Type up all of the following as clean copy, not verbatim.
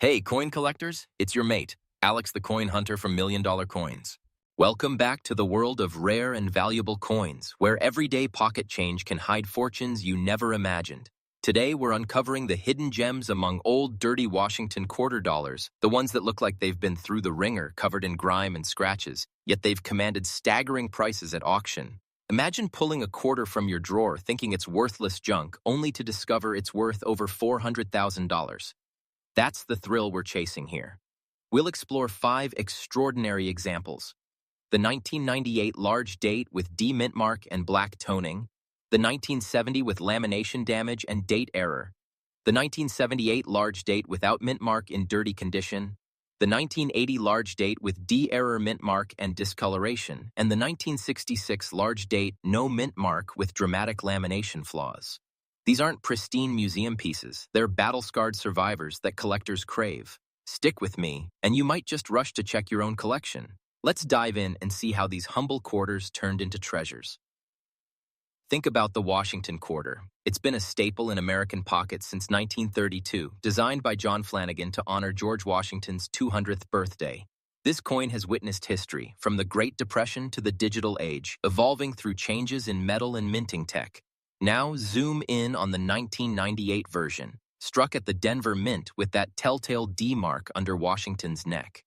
Hey, coin collectors, it's your mate, Alex the Coin Hunter from Million Dollar Coins. Welcome back to the world of rare and valuable coins, where everyday pocket change can hide fortunes you never imagined. Today, we're uncovering the hidden gems among old, dirty Washington quarter dollars, the ones that look like they've been through the ringer, covered in grime and scratches, yet they've commanded staggering prices at auction. Imagine pulling a quarter from your drawer thinking it's worthless junk, only to discover it's worth over $400,000. That's the thrill we're chasing here. We'll explore 5 extraordinary examples. The 1998 large date with D mint mark and black toning, the 1970 with lamination damage and date error, the 1978 large date without mint mark in dirty condition, the 1980 large date with D error mint mark and discoloration, and the 1966 large date no mint mark with dramatic lamination flaws. These aren't pristine museum pieces, they're battle-scarred survivors that collectors crave. Stick with me, and you might just rush to check your own collection. Let's dive in and see how these humble quarters turned into treasures. Think about the Washington quarter. It's been a staple in American pockets since 1932, designed by John Flanagan to honor George Washington's 200th birthday. This coin has witnessed history, from the Great Depression to the digital age, evolving through changes in metal and minting tech. Now zoom in on the 1998 version, struck at the Denver Mint with that telltale D mark under Washington's neck.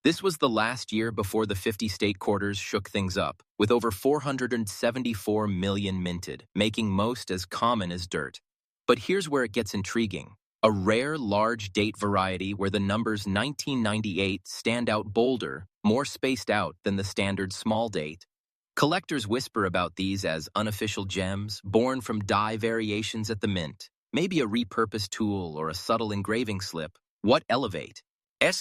This was the last year before the 50-state quarters shook things up, with over 474 million minted, making most as common as dirt. But here's where it gets intriguing. A rare large date variety where the numbers 1998 stand out bolder, more spaced out than the standard small date. Collectors whisper about these as unofficial gems, born from die variations at the mint, maybe a repurposed tool or a subtle engraving slip. What elevates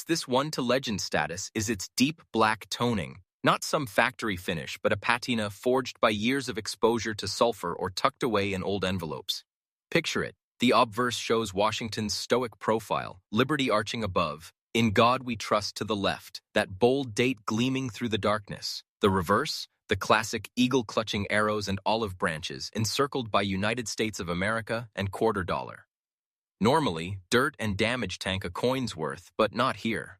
this one to legend status is its deep black toning, not some factory finish, but a patina forged by years of exposure to sulfur or tucked away in old envelopes. Picture it. The obverse shows Washington's stoic profile, liberty arching above, "In God we trust" to the left, that bold date gleaming through the darkness. The reverse, the classic eagle-clutching arrows and olive branches encircled by United States of America and quarter dollar. Normally, dirt and damage tank a coin's worth, but not here.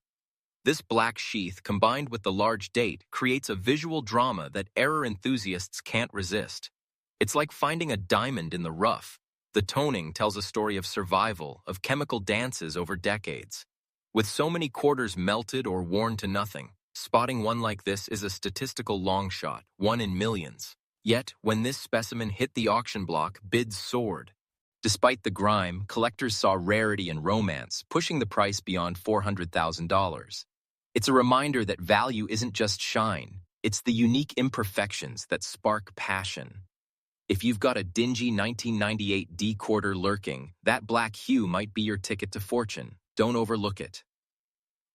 This black sheath, combined with the large date, creates a visual drama that error enthusiasts can't resist. It's like finding a diamond in the rough. The toning tells a story of survival, of chemical dances over decades. With so many quarters melted or worn to nothing, spotting one like this is a statistical long shot, one in millions. Yet, when this specimen hit the auction block, bids soared. Despite the grime, collectors saw rarity and romance, pushing the price beyond $400,000. It's a reminder that value isn't just shine, it's the unique imperfections that spark passion. If you've got a dingy 1998 D quarter lurking, that black hue might be your ticket to fortune. Don't overlook it.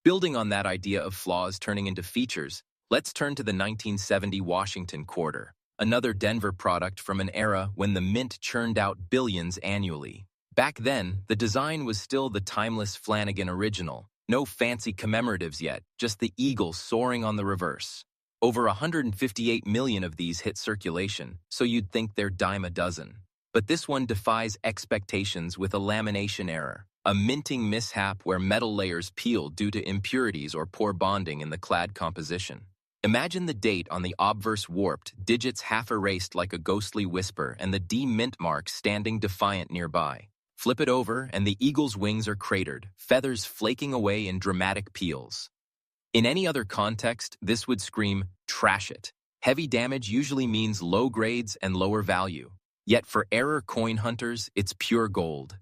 Building on that idea of flaws turning into features, let's turn to the 1970 Washington quarter, another Denver product from an era when the mint churned out billions annually. Back then, the design was still the timeless Flanagan original. No fancy commemoratives yet, just the eagle soaring on the reverse. Over 158 million of these hit circulation, so you'd think they're dime a dozen. But this one defies expectations with a lamination error. A minting mishap where metal layers peeled due to impurities or poor bonding in the clad composition. Imagine the date on the obverse warped, digits half erased like a ghostly whisper, and the D mint mark standing defiant nearby. Flip it over, and the eagle's wings are cratered, feathers flaking away in dramatic peels. In any other context, this would scream, "Trash it." Heavy damage usually means low grades and lower value. Yet for error coin hunters, it's pure gold.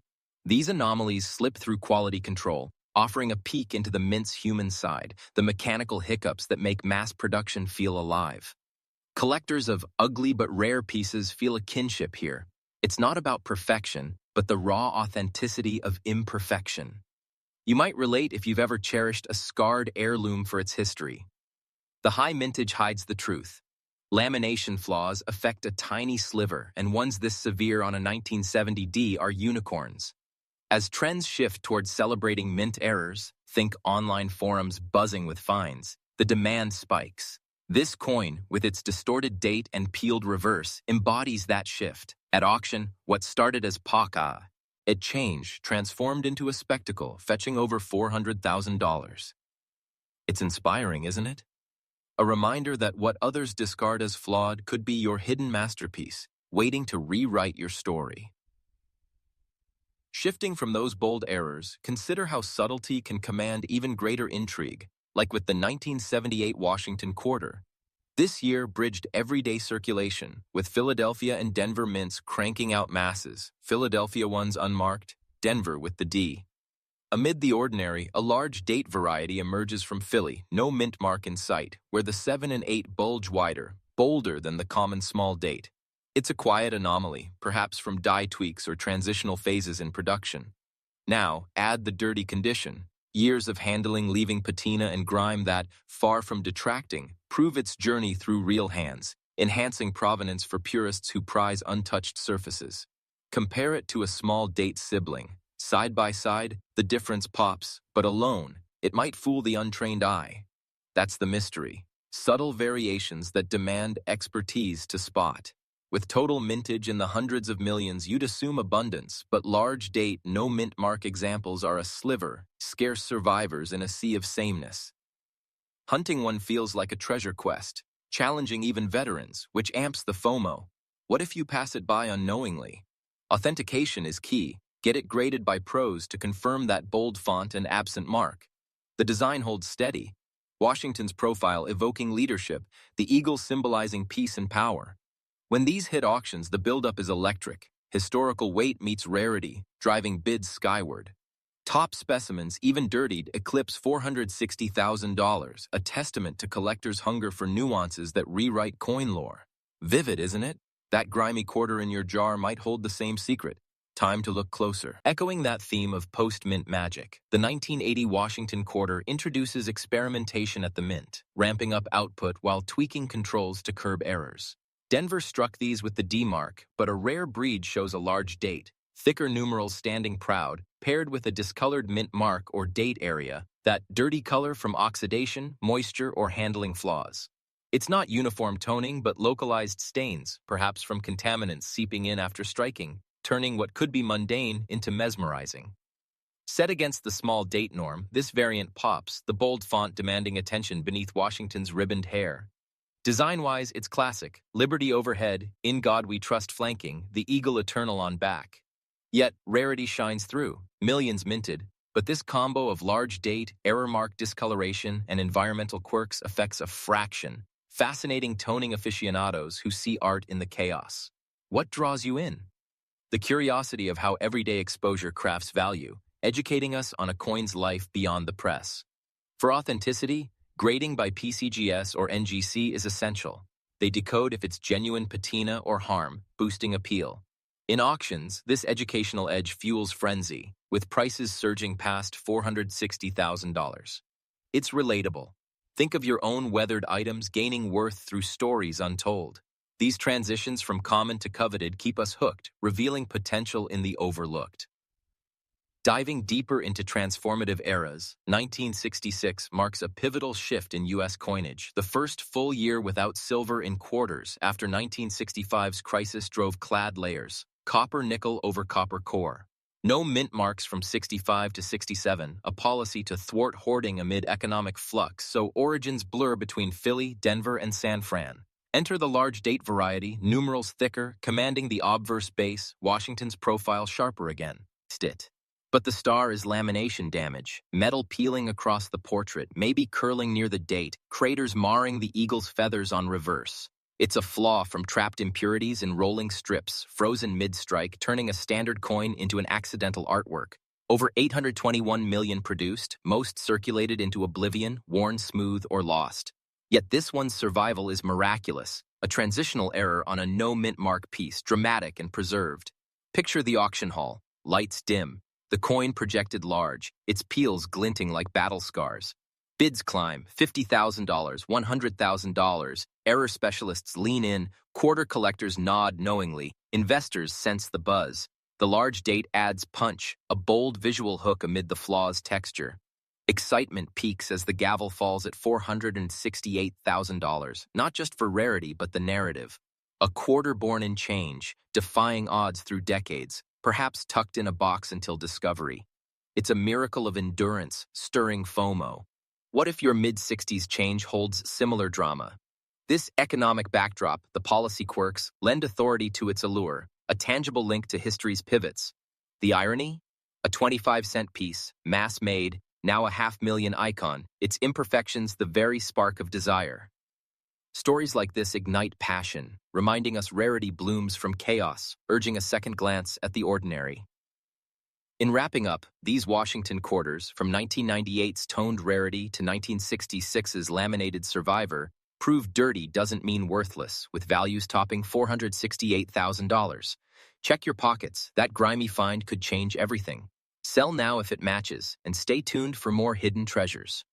These anomalies slip through quality control, offering a peek into the mint's human side, the mechanical hiccups that make mass production feel alive. Collectors of ugly but rare pieces feel a kinship here. It's not about perfection, but the raw authenticity of imperfection. You might relate if you've ever cherished a scarred heirloom for its history. The high mintage hides the truth. Lamination flaws affect a tiny sliver, and ones this severe on a 1970 D are unicorns. As trends shift towards celebrating mint errors, think online forums buzzing with finds, the demand spikes. This coin, with its distorted date and peeled reverse, embodies that shift. At auction, what started as POCA A change transformed into a spectacle fetching over $400,000. It's inspiring, isn't it? A reminder that what others discard as flawed could be your hidden masterpiece, waiting to rewrite your story. Shifting from those bold errors, consider how subtlety can command even greater intrigue, like with the 1978 Washington Quarter. This year bridged everyday circulation, with Philadelphia and Denver mints cranking out masses, Philadelphia ones unmarked, Denver with the D. Amid the ordinary, a large date variety emerges from Philly, no mint mark in sight, where the 7 and 8 bulge wider, bolder than the common small date. It's a quiet anomaly, perhaps from die tweaks or transitional phases in production. Now, add the dirty condition, years of handling leaving patina and grime that, far from detracting, prove its journey through real hands, enhancing provenance for purists who prize untouched surfaces. Compare it to a small date sibling. Side by side, the difference pops, but alone, it might fool the untrained eye. That's the mystery. Subtle variations that demand expertise to spot. With total mintage in the hundreds of millions, you'd assume abundance, but large date, no mint mark examples are a sliver, scarce survivors in a sea of sameness. Hunting one feels like a treasure quest, challenging even veterans, which amps the FOMO. What if you pass it by unknowingly? Authentication is key. Get it graded by pros to confirm that bold font and absent mark. The design holds steady. Washington's profile evoking leadership, the eagle symbolizing peace and power. When these hit auctions, the buildup is electric. Historical weight meets rarity, driving bids skyward. Top specimens, even dirtied, eclipse $460,000, a testament to collectors' hunger for nuances that rewrite coin lore. Vivid, isn't it? That grimy quarter in your jar might hold the same secret. Time to look closer. Echoing that theme of post-mint magic, the 1980 Washington Quarter introduces experimentation at the mint, ramping up output while tweaking controls to curb errors. Denver struck these with the D mark, but a rare breed shows a large date, thicker numerals standing proud, paired with a discolored mint mark or date area, that dirty color from oxidation, moisture, or handling flaws. It's not uniform toning, but localized stains, perhaps from contaminants seeping in after striking, turning what could be mundane into mesmerizing. Set against the small date norm, this variant pops, the bold font demanding attention beneath Washington's ribboned hair. Design-wise, it's classic. Liberty overhead, In God We Trust flanking, the eagle eternal on back. Yet, rarity shines through. Millions minted, but this combo of large date, error mark discoloration, and environmental quirks affects a fraction. Fascinating toning aficionados who see art in the chaos. What draws you in? The curiosity of how everyday exposure crafts value, educating us on a coin's life beyond the press. For authenticity, grading by PCGS or NGC is essential. They decode if it's genuine patina or harm, boosting appeal. In auctions, this educational edge fuels frenzy, with prices surging past $460,000. It's relatable. Think of your own weathered items gaining worth through stories untold. These transitions from common to coveted keep us hooked, revealing potential in the overlooked. Diving deeper into transformative eras, 1966 marks a pivotal shift in U.S. coinage, the first full year without silver in quarters after 1965's crisis drove clad layers, copper nickel over copper core. No mint marks from 65 to 67, a policy to thwart hoarding amid economic flux, so origins blur between Philly, Denver, and San Fran. Enter the large date variety, numerals thicker, commanding the obverse base, Washington's profile sharper again. Stit. But the star is lamination damage, metal peeling across the portrait, maybe curling near the date, craters marring the eagle's feathers on reverse. It's a flaw from trapped impurities in rolling strips, frozen mid-strike, turning a standard coin into an accidental artwork. Over 821 million produced, most circulated into oblivion, worn smooth, or lost. Yet this one's survival is miraculous, a transitional error on a no-mint mark piece, dramatic and preserved. Picture the auction hall, lights dim. The coin projected large, its peels glinting like battle scars. Bids climb, $50,000, $100,000. Error specialists lean in, quarter collectors nod knowingly, investors sense the buzz. The large date adds punch, a bold visual hook amid the flaw's texture. Excitement peaks as the gavel falls at $468,000, not just for rarity but the narrative. A quarter born in change, defying odds through decades. perhaps tucked in a box until discovery. It's a miracle of endurance, stirring FOMO. What if your mid-60s change holds similar drama? This economic backdrop, the policy quirks, lend authority to its allure, a tangible link to history's pivots. The irony? A 25-cent piece, mass-made, now a $500,000 icon, its imperfections the very spark of desire. Stories like this ignite passion, reminding us rarity blooms from chaos, urging a second glance at the ordinary. In wrapping up, these Washington quarters, from 1998's toned rarity to 1966's laminated survivor, prove dirty doesn't mean worthless, with values topping $468,000. Check your pockets, that grimy find could change everything. Sell now if it matches, and stay tuned for more hidden treasures.